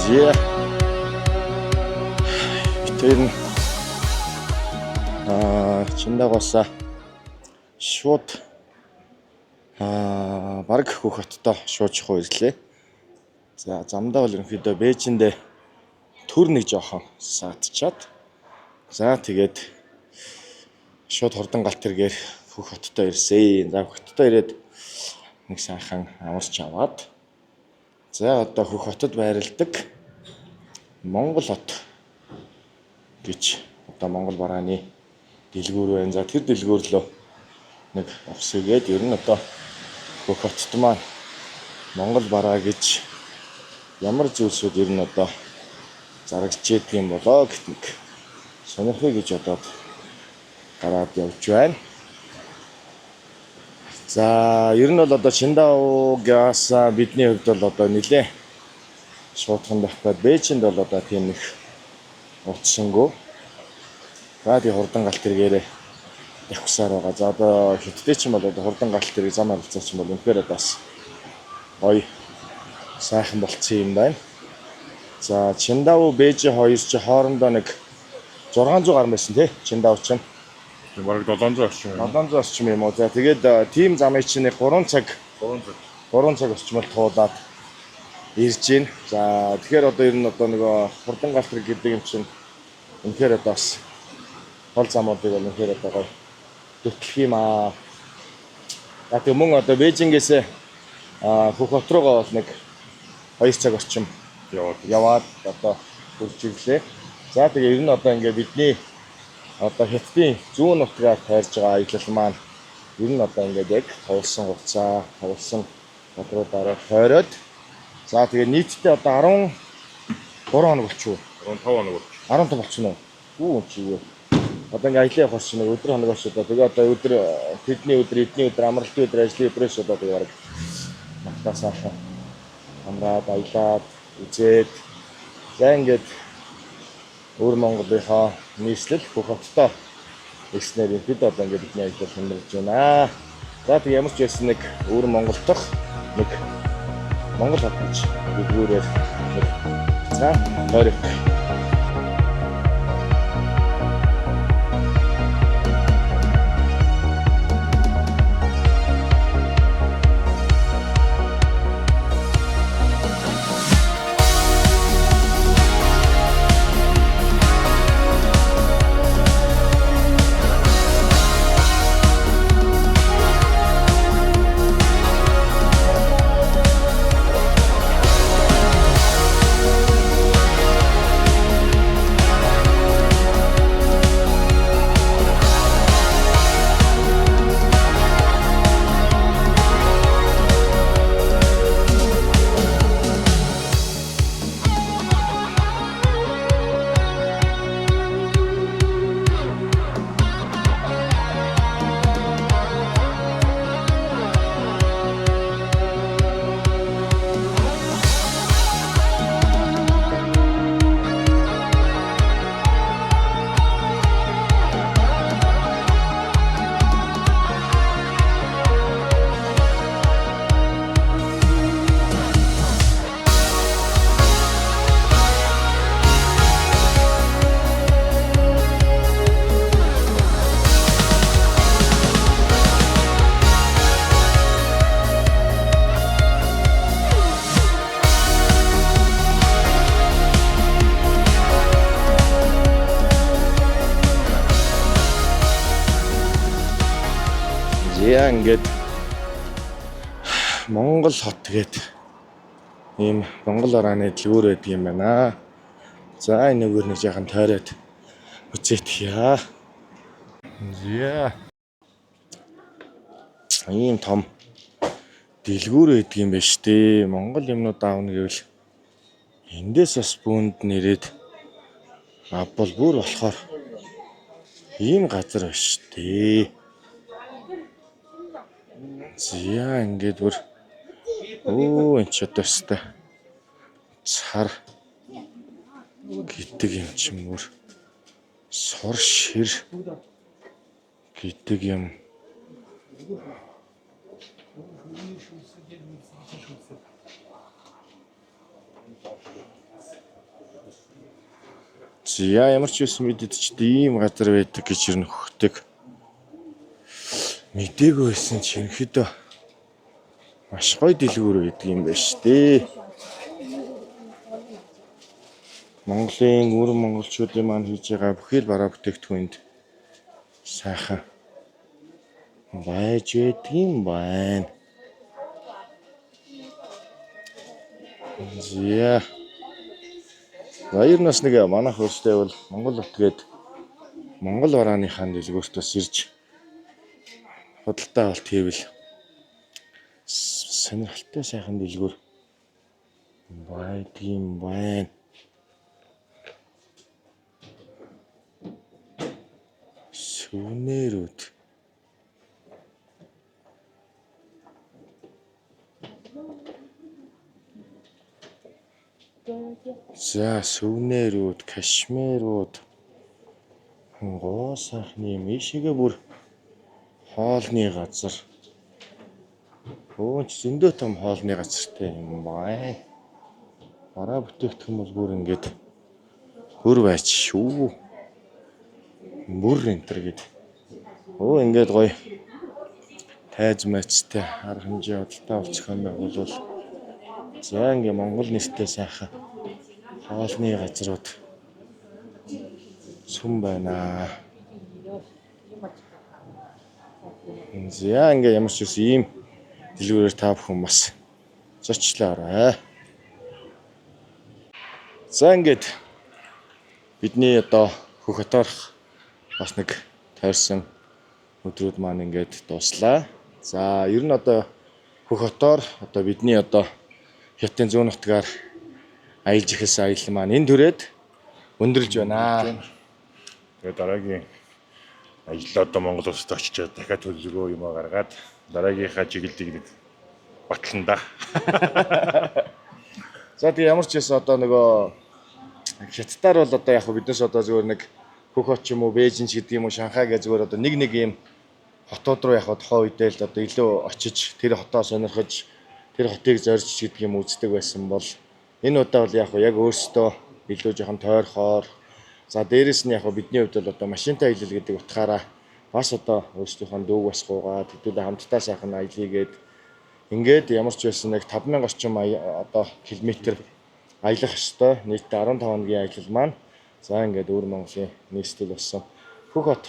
Зя. Тэр чиндагоосаа шууд баг хөх хоттой шуучих ирлээ. За замдаа бол ерөнхийдөө Бээжиндээ төр нэг жоохон саатчаад. За тэгээд шууд хурдан галт тэргээр хөх хоттой ирсэн. За хөх хоттой ирээд нэг сайхан амарч аваад. За одоо хөх хотод байрладаг Монгол хот гэж одоо Монгол барааны дэлгүүр байна. За тэр дэлгүүрлөө нэг усгээд ер нь одоо хөх хотод маань Монгол бараа гэж ямар зүйлсүүд ер нь одоо зарагчээд юм болоо гэх нэг сонирхъя гэж одоо гараад явж байна. За ер нь бол одоо Чиндаоогаас бидний хувьд бол одоо нэлээ шуудхан дахиад Бээжинд бол одоо тийм их утсангүй. За тий хурдан галт тэргээрээ явахсаар байгаа. За одоо хятадч юм бол одоо хурдан галт тэрэг зам харилцаач юм бол үнэхээр бас гоё сайхан болцсон юм байна. За Чиндао Бээжи хоёр ч хоорондоо нэг 600 гаруй байсан тий Чиндао ч бараг 700 орчим юм. 700 орчим юм уу. За тэгээд тим замын чинь 3 цаг орчмол туулаад ирж гин. За тэгэхээр одоо ер нь одоо нөгөө хурдан галт тэрэг гэдэг юм чинь үнэхээр одоо бас хол замуудыг бол үнэхээр одоо гоё төтлөх юм аа. За тэг мөн одоо Бээжингээс хөх хот руугаа бол нэг 2 цаг орчим яваад одоо хүрч ирлээ. За тэгээ ер нь одоо ингээ бидний одоо Хятадын зүүн нутгаар тайрж байгаа аялал маань ер нь одоо ингээд яг товлсон хугацаа, товлсон бодруудаараа тойроод за тэгээ нийтдээ одоо 13 хоног болчихоо. 15 хоног болчих. 15 болчихно уу? Чи юу? Одоо ингээ аялал явах чинь өдөр хоногоос одоо тэгээ одоо өдөр тэдний өдөр, эдний өдөр, амралтын өдөр, ажлын өдрөөс одоо тэгээ бараг магтаасаа амраад аялаад үзээд за ингээд өөр Монголынхаа нийслэл хөх хоттой ирснээр ихэд одоо ингээд бидний аялал хэмнэрж байна. За тэг ямар ч байсан нэг өөр Монгол дахь нэг Монгол хот гэж дэлгүүрээр нэг за тойрог. Яа ингээд Монгол хот тэгээд ийм Монгол барааны дэлгүүр байдаг юм байна. За энэ нөгөө нэг яхан тойроод үзээтгэе. Яа. Ийм том дэлгүүр байдаг юм байна штэ. Монгол юмнууд аавна гэвэл эндээс бас бүүнд нэрээд авбал бүр болохоор ийм газар байна штэ. Зя ингээд бүр энэ ч одоо өстэй цар гэдэг юм чинь бүр сор шир гэдэг юм. За ямар ч байсан мэдээд ч ийм газар байдаг гэж ер нь хөхтөг. Мэдээгүй байсан ч ерөнхийдөө маш гоё дэлгүүр байдаг юм байна шүү дээ. Монголын өөр монголчуудын маань хийж байгаа бүхэл бараа бүтээгдэхүүнд сайхан байж байдаг юм байна. За. Баяр нас нэг манайх өөртөө бол Монгол утгээд Монгол барааныхаа дэлгүүртээс ирж худалдаа авалт хийвэл сонирхолтой сайхан дэлгүүр байдаг юм байна. Сүнэрүүд. За сүнэрүүд, кашмирууд гоо сайхны мишигээ бүр хоолны газар. Өөч зөндөө том хоолны газартай юм байна. Бараа бүтээгдэхүүн бол бүр ингээд бүр байж шүү. Бүр энтер гээд. Ингээд гоё тайз мэцтэй арга хэмжээ худалдаа авчих юм бол за ингээ Монгол нэртэй сайхан хоолны газрууд сүм байна. За ингээ ямар ч үс ийм дэлгүүрээр та бүхэн бас зочлоорой. За ингээд бидний одоо хөх хотоорох бас нэг тойрсон өдрүүд маань ингээд дуслаа. За ер нь одоо хөх хотоор одоо бидний одоо Хятадын зүүн нутгаар аялж ихсэн аялал маань энэ түрээд өндөрлж байна. Тэгээд дараагийн ажил одоо Монгол улсад очичоод дахиад төлөвлөгөө юм гаргаад дараагийнхаа чиглэлийг нэг батлана да. За тэгээ ямар ч байсан одоо нөгөө Хятадаар бол одоо яг биднес одоо зөвөр нэг хөх хот ч юм уу Бээжин ч гэдэг юм уу Шанхай гэж зөвөр одоо нэг ийм хотууд руу яг тухайн үедээ л одоо илүү очиж тэр хотоо сонирхож тэр хотыг зорж гэдэг юм үздэг байсан бол энэ удаа бол яг өөрөөсөө илүү жоохон тойрхоор за дээрэс нь яг бидний хувьд бол одоо машинтай аялал гэдэг утгаараа бас одоо өөрсдийнхөө дүүг бас гуугаад хэдүүлээ хамтдаа сайхан аялъя гээд ингээд ямар ч байсан нэг 5000 орчим одоо километр аялах ёстой нийтдээ 15 хоногийн аялал маань за ингээд өөр Монголын нийслэл болсон хөх хот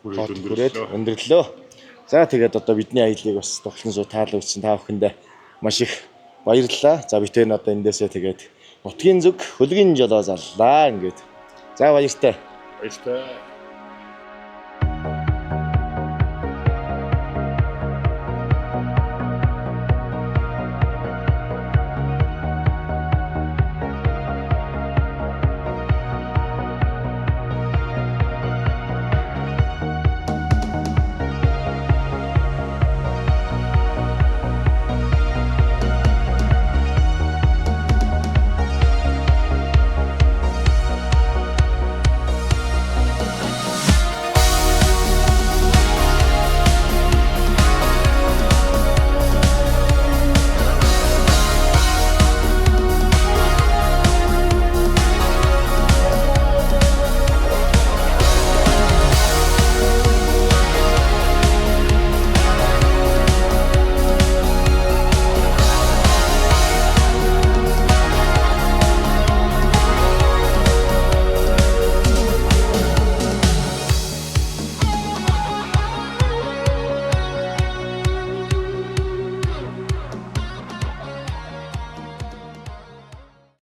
өндөрлөө. За тэгээд одоо бидний аяллыг бас тоглон суу таалагдсан та бүхэндээ маш их баярлалаа. За бид энэ одоо эндээсээ тэгээд нутгийн зүг хөлгийн жолоо заллаа ингээд. За баяртай. Баяртай.